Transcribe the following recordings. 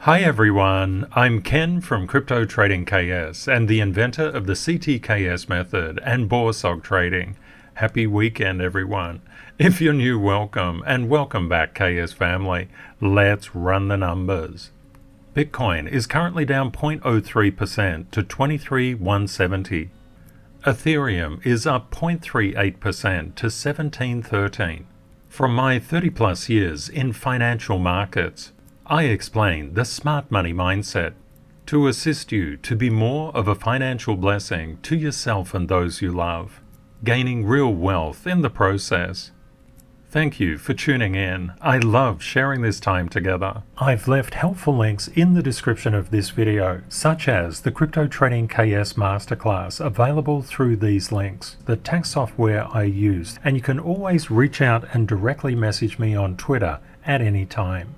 Hi everyone, I'm Ken from Crypto Trading KS and the inventor of the CTKS method and BORSOG trading. Happy weekend everyone. If you're new, welcome, and welcome back KS family. Let's run the numbers. Bitcoin is currently down 0.03% to 23,170. Ethereum is up 0.38% to 1713. From my 30 plus years in financial markets, I explain the smart money mindset to assist you to be more of a financial blessing to yourself and those you love, gaining real wealth in the process. Thank you for tuning in. I love sharing this time together. I've left helpful links in the description of this video, such as the Crypto Trading KS Masterclass available through these links, the tax software I used, and you can always reach out and directly message me on Twitter at any time.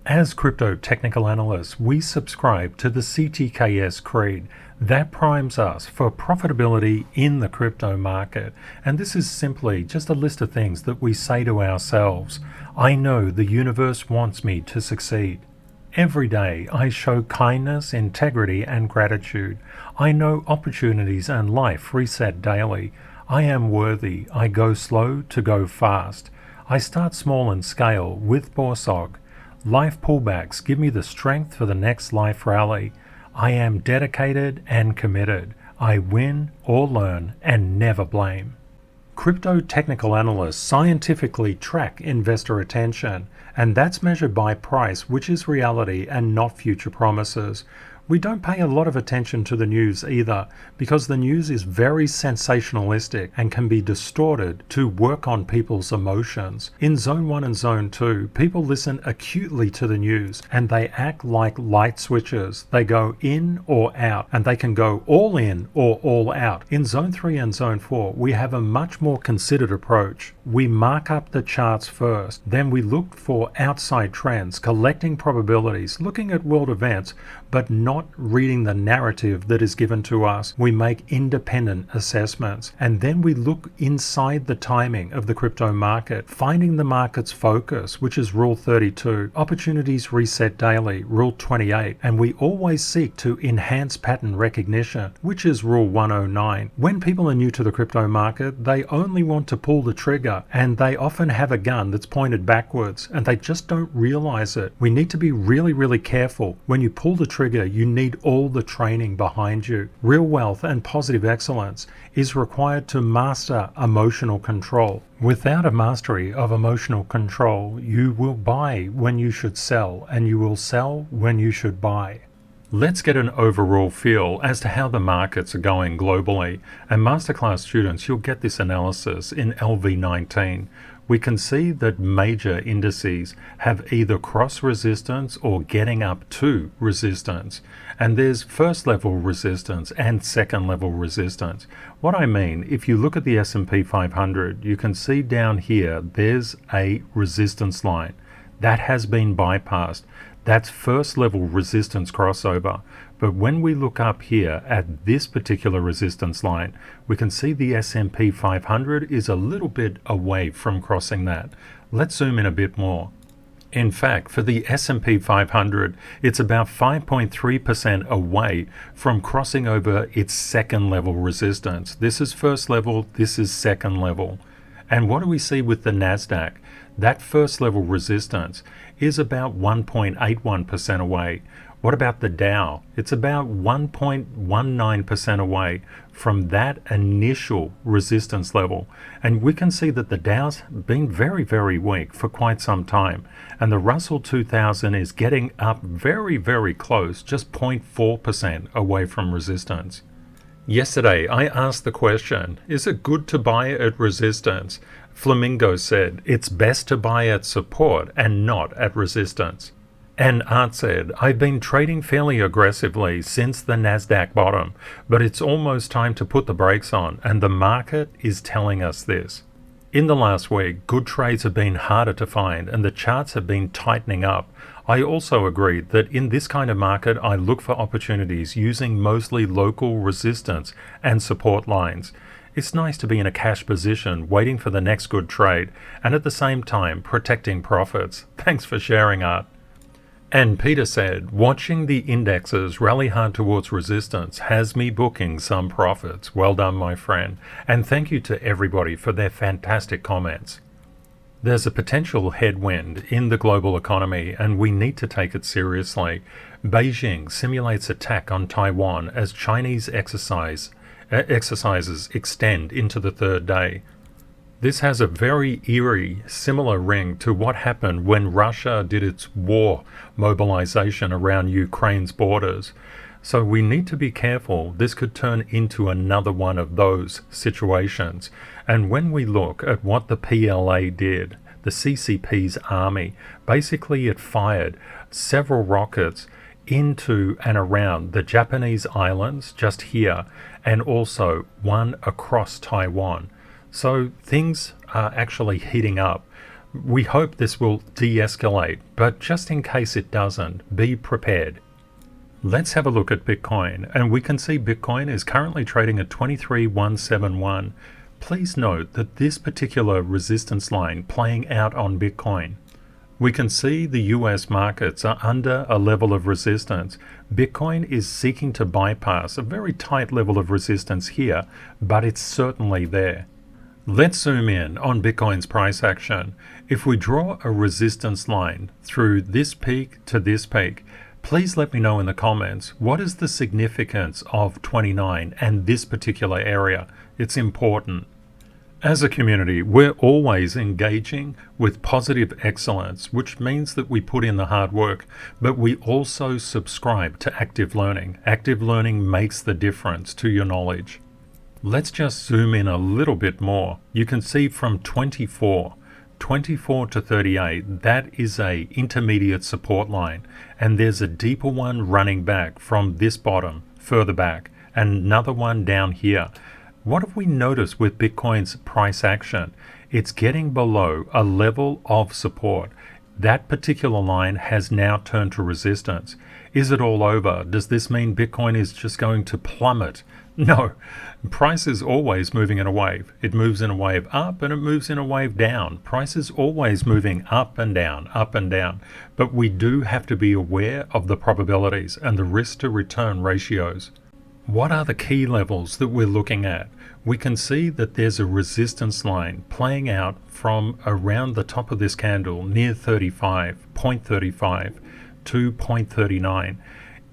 As crypto technical analysts, we subscribe to the CTKS creed that primes us for profitability in the crypto market. And this is simply just a list of things that we say to ourselves. I know the universe wants me to succeed. Every day I show kindness, integrity, and gratitude. I know opportunities and life reset daily. I am worthy. I go slow to go fast. I start small and scale with BORSOG. Life pullbacks give me the strength for the next life rally. I am dedicated and committed. I win or learn and never blame. Crypto technical analysts scientifically track investor attention, and that's measured by price, which is reality and not future promises. We don't pay a lot of attention to the news either, because the news is very sensationalistic and can be distorted to work on people's emotions. In Zone 1 and Zone 2, people listen acutely to the news and they act like light switches. They go in or out, and they can go all in or all out. In Zone 3 and Zone 4, we have a much more considered approach. We mark up the charts first, then we look for outside trends, collecting probabilities, looking at world events, but not reading the narrative that is given to us. We make independent assessments, and then we look inside the timing of the crypto market, finding the market's focus, which is Rule 32, opportunities reset daily, Rule 28, and we always seek to enhance pattern recognition, which is Rule 109. When people are new to the crypto market, they only want to pull the trigger, and they often have a gun that's pointed backwards, and they just don't realize it. We need to be really careful. When you pull the trigger, you need all the training behind you. Real wealth and positive excellence is required to master emotional control. Without a mastery of emotional control, you will buy when you should sell, and you will sell when you should buy. Let's get an overall feel as to how the markets are going globally. And Masterclass students, you'll get this analysis in LV19. We can see that major indices have either crossed resistance or getting up to resistance. And there's first level resistance and second level resistance. What I mean, if you look at the S&P 500, you can see down here, there's a resistance line that has been bypassed. That's first level resistance crossover. But when we look up here at this particular resistance line, we can see the S&P 500 is a little bit away from crossing that. Let's zoom in a bit more. In fact, for the S&P 500, it's about 5.3% away from crossing over its second level resistance. This is first level, this is second level. And what do we see with the NASDAQ? That first level resistance is about 1.81% away. What about the Dow? It's about 1.19% away from that initial resistance level. And we can see that the Dow's been very weak for quite some time. And the Russell 2000 is getting up very close, just 0.4% away from resistance. Yesterday, I asked the question, is it good to buy at resistance? Flamingo said, it's best to buy at support and not at resistance. And Art said, I've been trading fairly aggressively since the NASDAQ bottom, but it's almost time to put the brakes on, and the market is telling us this. In the last week, good trades have been harder to find and the charts have been tightening up. I also agreed that in this kind of market, I look for opportunities using mostly local resistance and support lines. It's nice to be in a cash position, waiting for the next good trade, and at the same time protecting profits. Thanks for sharing, Art. And Peter said, watching the indexes rally hard towards resistance has me booking some profits. Well done, my friend. And thank you to everybody for their fantastic comments. There's a potential headwind in the global economy, and we need to take it seriously. Beijing simulates attack on Taiwan as Chinese exercises extend into the third day. This has a very eerie, similar ring to what happened when Russia did its war mobilization around Ukraine's borders. So we need to be careful. This could turn into another one of those situations. And when we look at what the PLA did, the CCP's army, basically it fired several rockets into and around the Japanese islands just here, and also one across Taiwan. So things are actually heating up. We hope this will de-escalate, but just in case it doesn't, be prepared. Let's have a look at Bitcoin, and we can see Bitcoin is currently trading at 23,171. Please note that this particular resistance line playing out on Bitcoin. We can see the US markets are under a level of resistance. Bitcoin is seeking to bypass a very tight level of resistance here, but it's certainly there. Let's zoom in on Bitcoin's price action. If we draw a resistance line through this peak to this peak, please let me know in the comments what is the significance of 29 and this particular area. It's important. As a community, we're always engaging with positive excellence, which means that we put in the hard work, but we also subscribe to active learning. Active learning makes the difference to your knowledge. Let's just zoom in a little bit more. You can see from 24 to 38, that is a intermediate support line, and there's a deeper one running back from this bottom, further back, and another one down here. What have we noticed with Bitcoin's price action? It's getting below a level of support. That particular line has now turned to resistance. Is it all over? Does this mean Bitcoin is just going to plummet? No, price is always moving in a wave. It moves in a wave up and it moves in a wave down. Price is always moving up and down, up and down. But we do have to be aware of the probabilities and the risk to return ratios. What are the key levels that we're looking at? We can see that there's a resistance line playing out from around the top of this candle near 0.35 to 0.39.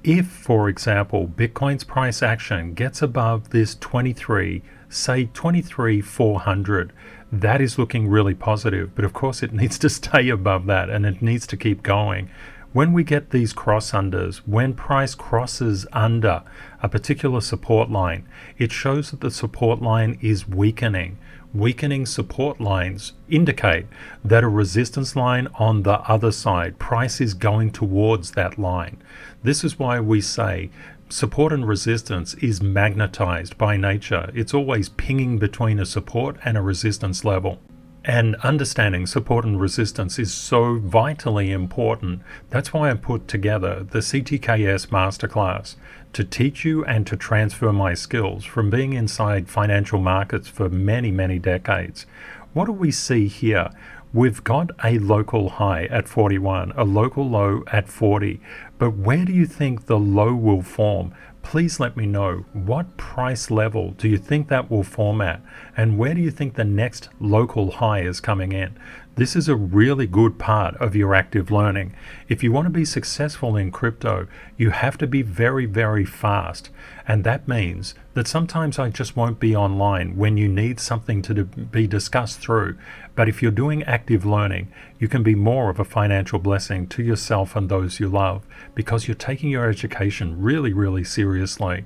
If, for example, Bitcoin's price action gets above this 23,400, that is looking really positive. But of course, it needs to stay above that and it needs to keep going. When we get these cross-unders, when price crosses under a particular support line, it shows that the support line is weakening. Weakening support lines indicate that a resistance line on the other side, price is going towards that line. This is why we say support and resistance is magnetized by nature. It's always pinging between a support and a resistance level. And understanding support and resistance is so vitally important. That's why I put together the CTKS Masterclass to teach you and to transfer my skills from being inside financial markets for many, many decades. What do we see here? We've got a local high at 41, a local low at 40. But where do you think the low will form? Please let me know. What price level do you think that will form at? And where do you think the next local high is coming in? This is a really good part of your active learning. If you want to be successful in crypto, you have to be very, very fast. And that means that sometimes I just won't be online when you need something to be discussed through. But if you're doing active learning, you can be more of a financial blessing to yourself and those you love because you're taking your education really, really seriously.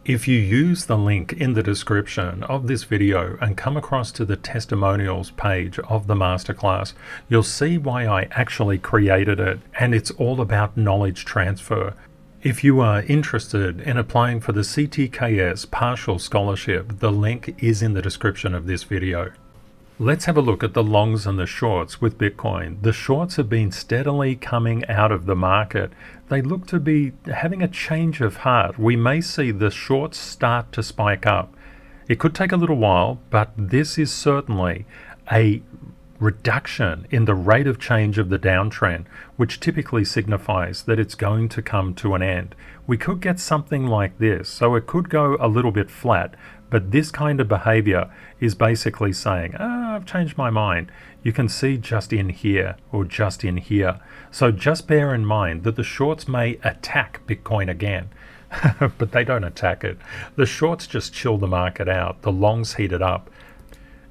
If you use the link in the description of this video and come across to the testimonials page of the masterclass, you'll see why I actually created it, and it's all about knowledge transfer. If you are interested in applying for the CTKS partial scholarship, the link is in the description of this video. Let's have a look at the longs and the shorts with Bitcoin. The shorts have been steadily coming out of the market. They look to be having a change of heart. We may see the shorts start to spike up. It could take a little while, but this is certainly a reduction in the rate of change of the downtrend, which typically signifies that it's going to come to an end. We could get something like this, so it could go a little bit flat, but this kind of behavior is basically saying, I've changed my mind. You can see just in here or just in here. So just bear in mind that the shorts may attack Bitcoin again, but they don't attack it. The shorts just chill the market out. The longs heat it up.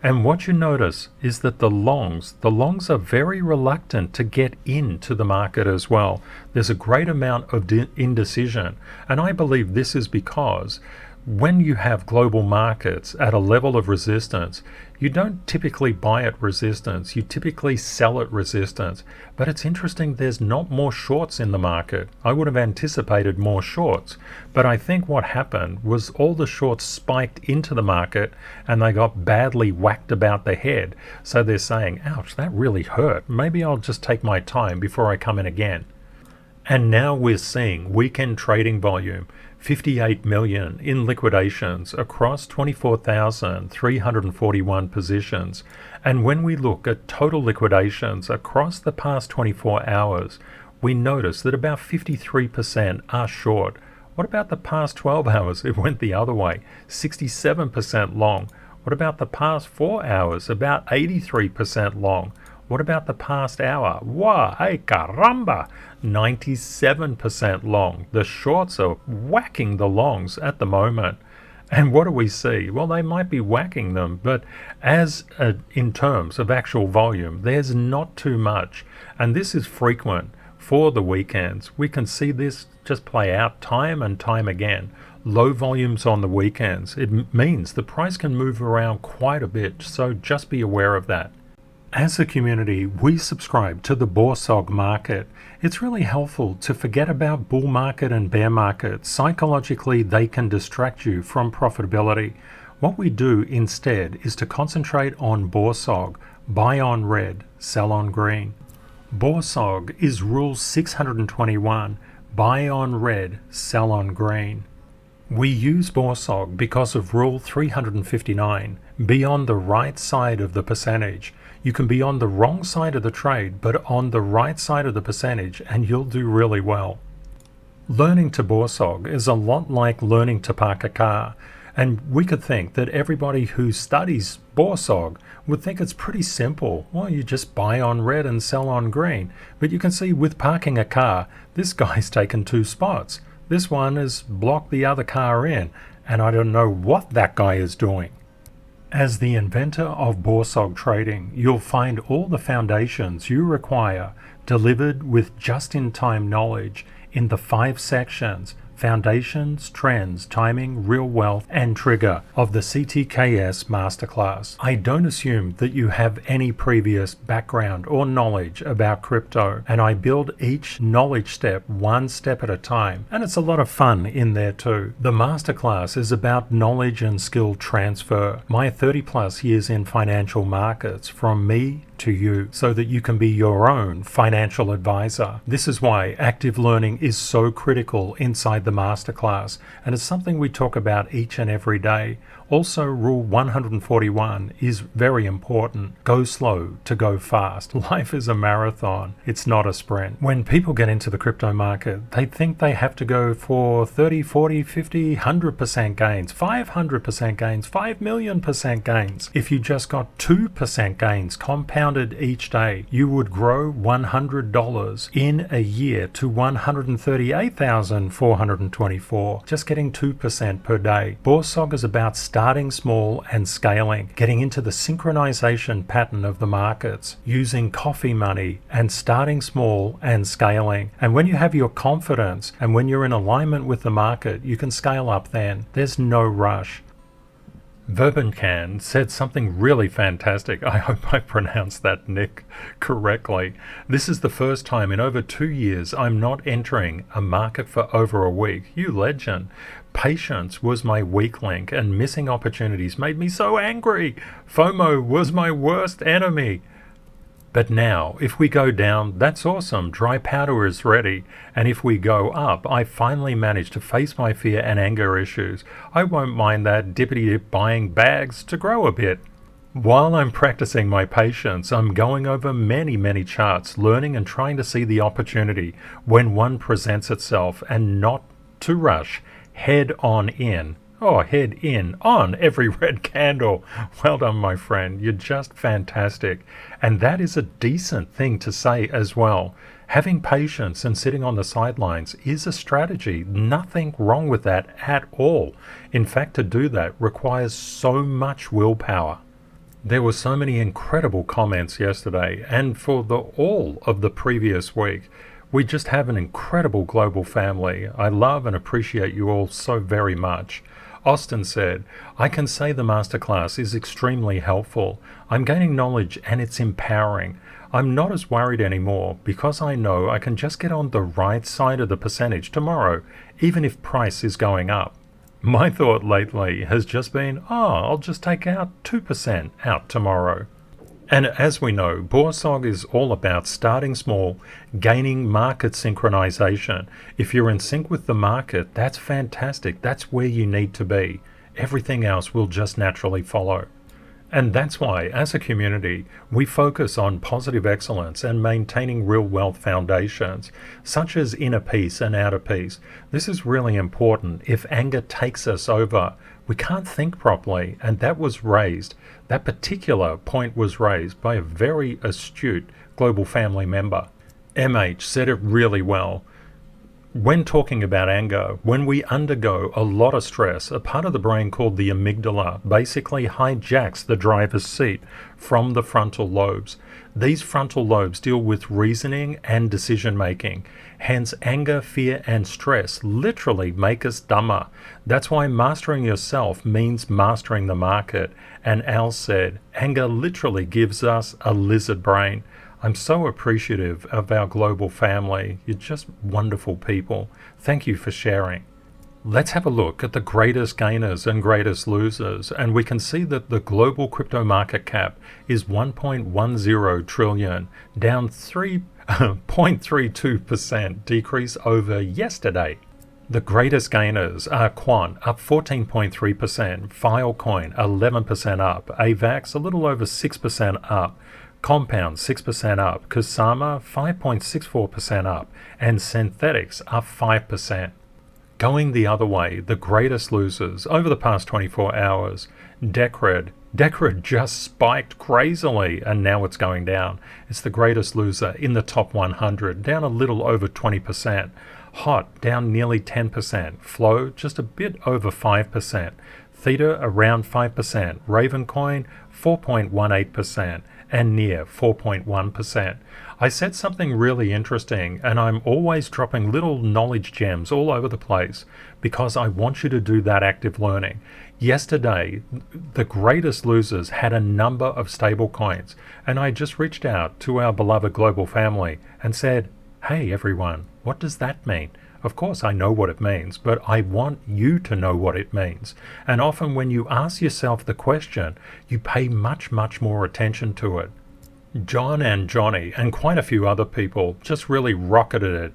And what you notice is that the longs are very reluctant to get into the market as well. There's a great amount of indecision. And I believe this is because when you have global markets at a level of resistance, you don't typically buy at resistance, you typically sell at resistance. But it's interesting there's not more shorts in the market. I would have anticipated more shorts, but I think what happened was all the shorts spiked into the market and they got badly whacked about the head. So they're saying, ouch, that really hurt. Maybe I'll just take my time before I come in again. And now we're seeing weekend trading volume, 58 million in liquidations across 24,341 positions. And when we look at total liquidations across the past 24 hours, we notice that about 53% are short. What about the past 12 hours? It went the other way, 67% long. What about the past 4 hours? About 83% long. What about the past hour? Wow, hey caramba! 97% long. The shorts are whacking the longs at the moment. And what do we see? Well, they might be whacking them, but in terms of actual volume, there's not too much. And this is frequent for the weekends. We can see this just play out time and time again. Low volumes on the weekends. It means the price can move around quite a bit, so just be aware of that. As a community, we subscribe to the BORSOG market. It's really helpful to forget about bull market and bear market. Psychologically, they can distract you from profitability. What we do instead is to concentrate on BORSOG, buy on red, sell on green. BORSOG is rule 621, buy on red, sell on green. We use BORSOG because of rule 359, be on the right side of the percentage. You can be on the wrong side of the trade, but on the right side of the percentage, and you'll do really well. Learning to BORSOG is a lot like learning to park a car. And we could think that everybody who studies BORSOG would think it's pretty simple. Well, you just buy on red and sell on green. But you can see with parking a car, this guy's taken 2 spots. This one has blocked the other car in, and I don't know what that guy is doing. As the inventor of BORSOG trading, you'll find all the foundations you require delivered with just-in-time knowledge in the 5 sections: Foundations, Trends, Timing, Real Wealth, and Trigger of the CTKS Masterclass. I don't assume that you have any previous background or knowledge about crypto, and I build each knowledge step one step at a time, and it's a lot of fun in there too. The Masterclass is about knowledge and skill transfer. My 30 plus years in financial markets from me to you, so that you can be your own financial advisor. This is why active learning is so critical inside the masterclass, and it's something we talk about each and every day. Also, rule 141 is very important. Go slow to go fast. Life is a marathon. It's not a sprint. When people get into the crypto market, they think they have to go for 30, 40, 50, 100% gains, 500% gains, 5 million% gains. If you just got 2% gains compounded each day, you would grow $100 in a year to $138,424, just getting 2% per day. BORSOG is about starting small and scaling, getting into the synchronization pattern of the markets, using coffee money and starting small and scaling. And when you have your confidence and when you're in alignment with the market, you can scale up then. There's no rush. Verbencan said something really fantastic. I hope I pronounced that, Nick, correctly. This is the first time in over 2 years I'm not entering a market for over a week. You legend. Patience was my weak link, and missing opportunities made me so angry. FOMO was my worst enemy. But now, if we go down, that's awesome. Dry powder is ready. And if we go up, I finally managed to face my fear and anger issues. I won't mind that dippity-dip buying bags to grow a bit. While I'm practicing my patience, I'm going over many charts, learning and trying to see the opportunity when one presents itself and not to rush head on in. Oh, head in on every red candle. Well done, my friend. You're just fantastic. And that is a decent thing to say as well. Having patience and sitting on the sidelines is a strategy. Nothing wrong with that at all. In fact, to do that requires so much willpower. There were so many incredible comments yesterday, and for all of the previous week. We just have an incredible global family. I love and appreciate you all so very much. Austin said, I can say the masterclass is extremely helpful. I'm gaining knowledge and it's empowering. I'm not as worried anymore because I know I can just get on the right side of the percentage tomorrow, even if price is going up. My thought lately has just been, I'll just take out 2% out tomorrow. And as we know, BORSOG is all about starting small, gaining market synchronization. If you're in sync with the market, that's fantastic. That's where you need to be. Everything else will just naturally follow. And that's why, as a community, we focus on positive excellence and maintaining real wealth foundations, such as inner peace and outer peace. This is really important. If anger takes us over, we can't think properly, and that particular point was raised by a very astute global family member. MH said it really well. When talking about anger, when we undergo a lot of stress, a part of the brain called the amygdala basically hijacks the driver's seat from the frontal lobes. These frontal lobes deal with reasoning and decision making. Hence, anger, fear, and stress literally make us dumber. That's why mastering yourself means mastering the market. And Al said, anger literally gives us a lizard brain. I'm so appreciative of our global family. You're just wonderful people. Thank you for sharing. Let's have a look at the greatest gainers and greatest losers, and we can see that the global crypto market cap is 1.10 trillion, down 3.32% decrease over yesterday. The greatest gainers are Quant, up 14.3%, Filecoin, 11% up, AVAX, a little over 6% up, Compound 6% up, Kusama 5.64% up, and Synthetics up 5%. Going the other way, the greatest losers over the past 24 hours, Decred just spiked crazily and now it's going down. It's the greatest loser in the top 100, down a little over 20%. Hot down nearly 10%, Flow just a bit over 5%, Theta around 5%, Ravencoin 4.18%, and near 4.1%. I said something really interesting, and I'm always dropping little knowledge gems all over the place because I want you to do that active learning. Yesterday, the greatest losers had a number of stable coins, and I just reached out to our beloved global family and said, hey everyone, what does that mean? Of course I know what it means, but I want you to know what it means. And often when you ask yourself the question, you pay much more attention to it. John and Johnny and quite a few other people just really rocketed it.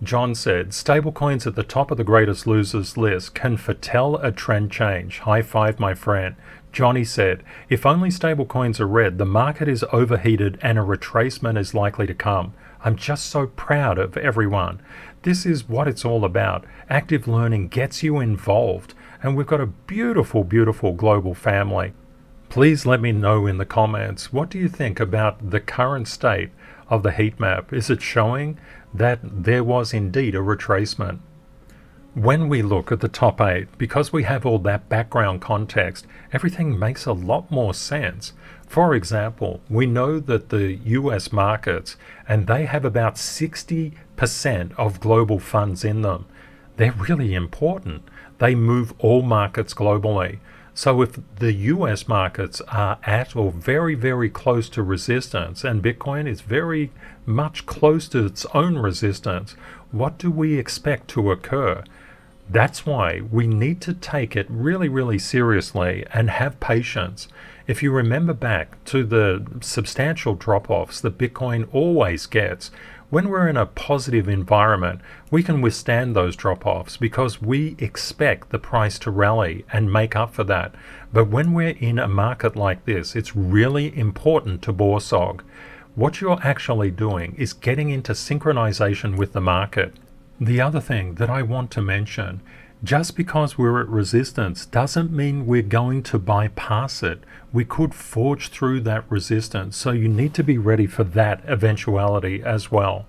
John said, stablecoins at the top of the greatest losers list can foretell a trend change. High five, my friend. Johnny said, if only stablecoins are red, the market is overheated and a retracement is likely to come. I'm just so proud of everyone. This is what it's all about. Active learning gets you involved, and we've got a beautiful global family. Please let me know in the comments, what do you think about the current state of the heat map? Is it showing that there was indeed a retracement? When we look at the top 8, because we have all that background context, everything makes a lot more sense. For example, we know that the US markets, and they have about 60% of global funds in them. They're really important. They move all markets globally. So if the US markets are at or very close to resistance, and Bitcoin is very much close to its own resistance, what do we expect to occur? That's why we need to take it really seriously and have patience. If you remember back to the substantial drop-offs that Bitcoin always gets, When we're in a positive environment, we can withstand those drop-offs because we expect the price to rally and make up for that. But when we're in a market like this, it's really important to BORSOG. What you're actually doing is getting into synchronization with the market. The other thing that I want to mention, just because we're at resistance doesn't mean we're going to bypass it. We could forge through that resistance, so you need to be ready for that eventuality as well.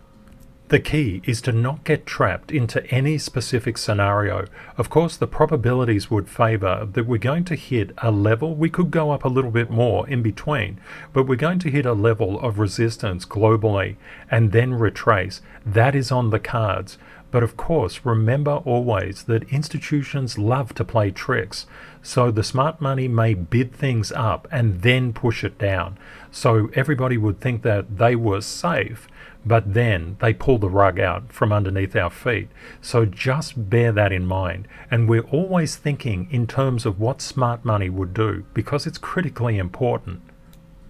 The key is to not get trapped into any specific scenario. Of course, the probabilities would favor that we're going to hit a level. We could go up a little bit more in between, but we're going to hit a level of resistance globally and then retrace. That is on the cards. But of course, remember always that institutions love to play tricks. So the smart money may bid things up and then push it down. So everybody would think that they were safe, but then they pull the rug out from underneath our feet. So just bear that in mind. And we're always thinking in terms of what smart money would do, because it's critically important.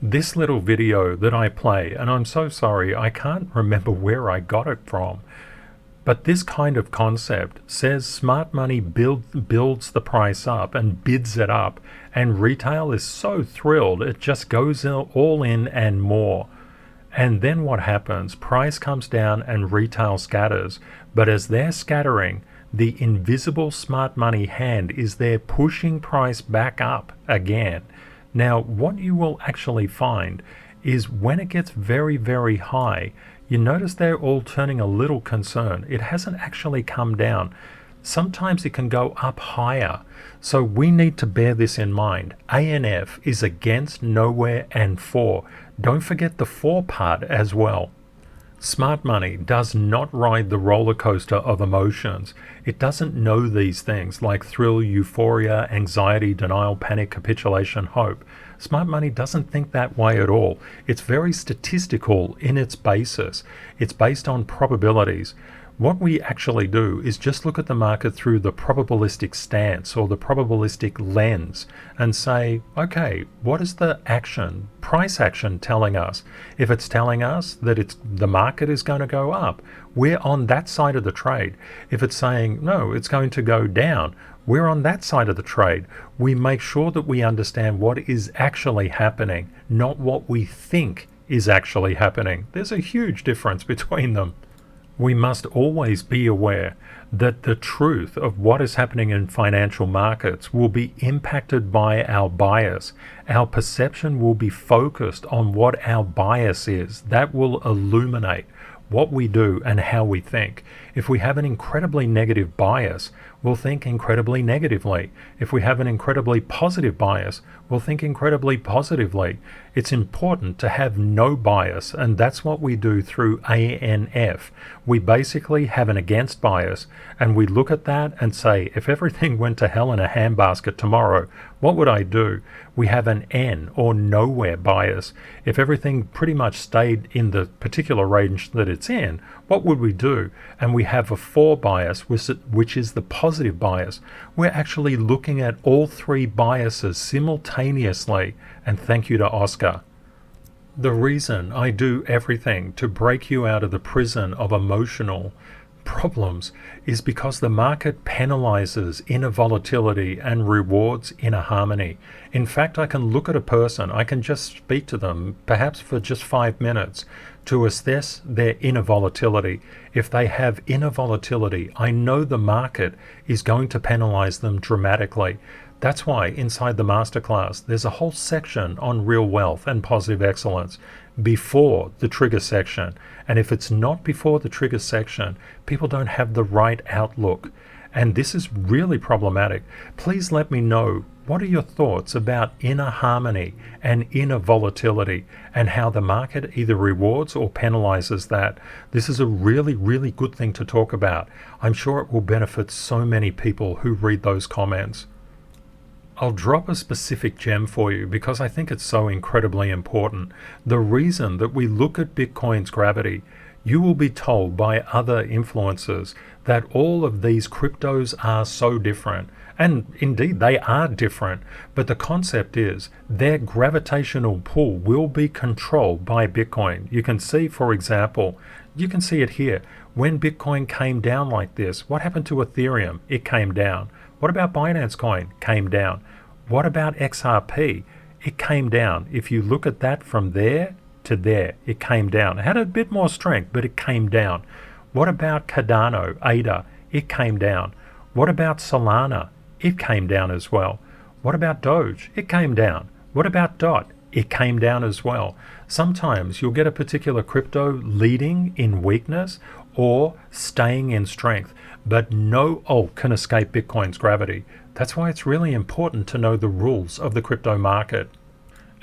This little video that I play, and I'm so sorry, I can't remember where I got it from, but this kind of concept says smart money builds the price up and bids it up, and retail is so thrilled it just goes all in and more. And then what happens? Price comes down and retail scatters. But as they're scattering, the invisible smart money hand is there pushing price back up again. Now, what you will actually find is when it gets very, very high, you notice they're all turning a little concerned. It hasn't actually come down. Sometimes it can go up higher. So we need to bear this in mind. ANF is against, nowhere, and for. Don't forget the for part as well. Smart money does not ride the roller coaster of emotions. It doesn't know these things like thrill, euphoria, anxiety, denial, panic, capitulation, hope. Smart money doesn't think that way at all. It's very statistical in its basis. It's based on probabilities. What we actually do is just look at the market through the probabilistic stance or the probabilistic lens and say, okay, what is the action, price action telling us? If it's telling us that the market is going to go up, we're on that side of the trade. If it's saying, no, it's going to go down, we're on that side of the trade. We make sure that we understand what is actually happening, not what we think is actually happening. There's a huge difference between them. We must always be aware that the truth of what is happening in financial markets will be impacted by our bias. Our perception will be focused on what our bias is. That will illuminate what we do and how we think. If we have an incredibly negative bias, we'll think incredibly negatively. If we have an incredibly positive bias, we'll think incredibly positively. It's important to have no bias, and that's what we do through ANF. We basically have an against bias, and we look at that and say, if everything went to hell in a handbasket tomorrow, what would I do? We have an N, or nowhere bias. If everything pretty much stayed in the particular range that it's in, what would we do? And we have a for bias, which is the positive bias. We're actually looking at all three biases simultaneously, and thank you to Oscar. The reason I do everything to break you out of the prison of emotional problems is because the market penalizes inner volatility and rewards inner harmony. In fact, I can look at a person, I can just speak to them, perhaps for just 5 minutes, to assess their inner volatility. If they have inner volatility, I know the market is going to penalize them dramatically. That's why inside the masterclass, there's a whole section on real wealth and positive excellence before the trigger section. And if it's not before the trigger section, people don't have the right outlook. And this is really problematic. Please let me know, what are your thoughts about inner harmony and inner volatility and how the market either rewards or penalizes that? This is a really, really good thing to talk about. I'm sure it will benefit so many people who read those comments. I'll drop a specific gem for you because I think it's so incredibly important. The reason that we look at Bitcoin's gravity, you will be told by other influencers that all of these cryptos are so different. And indeed, they are different. But the concept is their gravitational pull will be controlled by Bitcoin. You can see, for example, you can see it here. When Bitcoin came down like this, what happened to Ethereum? It came down. What about Binance Coin? Came down. What about XRP? It came down. If you look at that from there to there, it came down. It had a bit more strength, but it came down. What about Cardano, ADA? It came down. What about Solana? It came down as well. What about Doge? It came down. What about DOT? It came down as well. Sometimes you'll get a particular crypto leading in weakness or staying in strength, but no alt can escape Bitcoin's gravity. That's why it's really important to know the rules of the crypto market.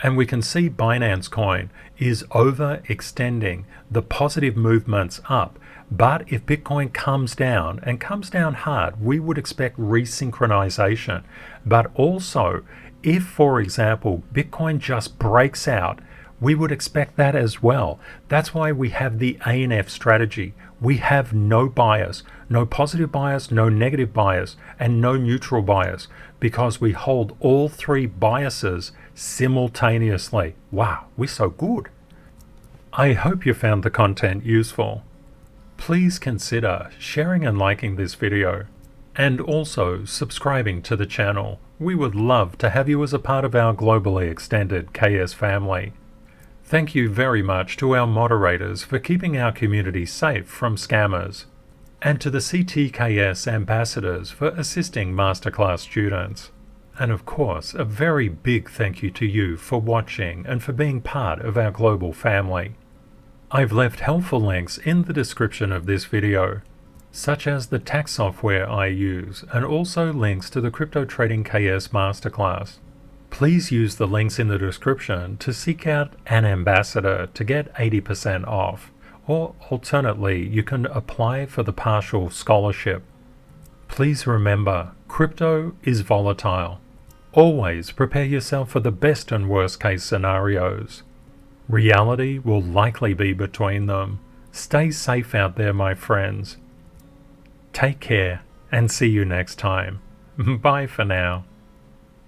And we can see Binance Coin is overextending the positive movements up. But if Bitcoin comes down and comes down hard, we would expect resynchronization. But also, if, for example, Bitcoin just breaks out, we would expect that as well. That's why we have the ANF strategy. We have no bias, no positive bias, no negative bias, and no neutral bias, because we hold all three biases simultaneously. Wow, we're so good. I hope you found the content useful. Please consider sharing and liking this video, and also subscribing to the channel. We would love to have you as a part of our globally extended KS family. Thank you very much to our moderators for keeping our community safe from scammers, and to the CTKS ambassadors for assisting masterclass students. And of course, a very big thank you to you for watching and for being part of our global family. I've left helpful links in the description of this video, such as the tax software I use, and also links to the Crypto Trading KS Masterclass. Please use the links in the description to seek out an ambassador to get 80% off, or alternately, you can apply for the partial scholarship. Please remember, crypto is volatile. Always prepare yourself for the best and worst case scenarios. Reality will likely be between them. Stay safe out there, my friends. Take care and see you next time. Bye for now.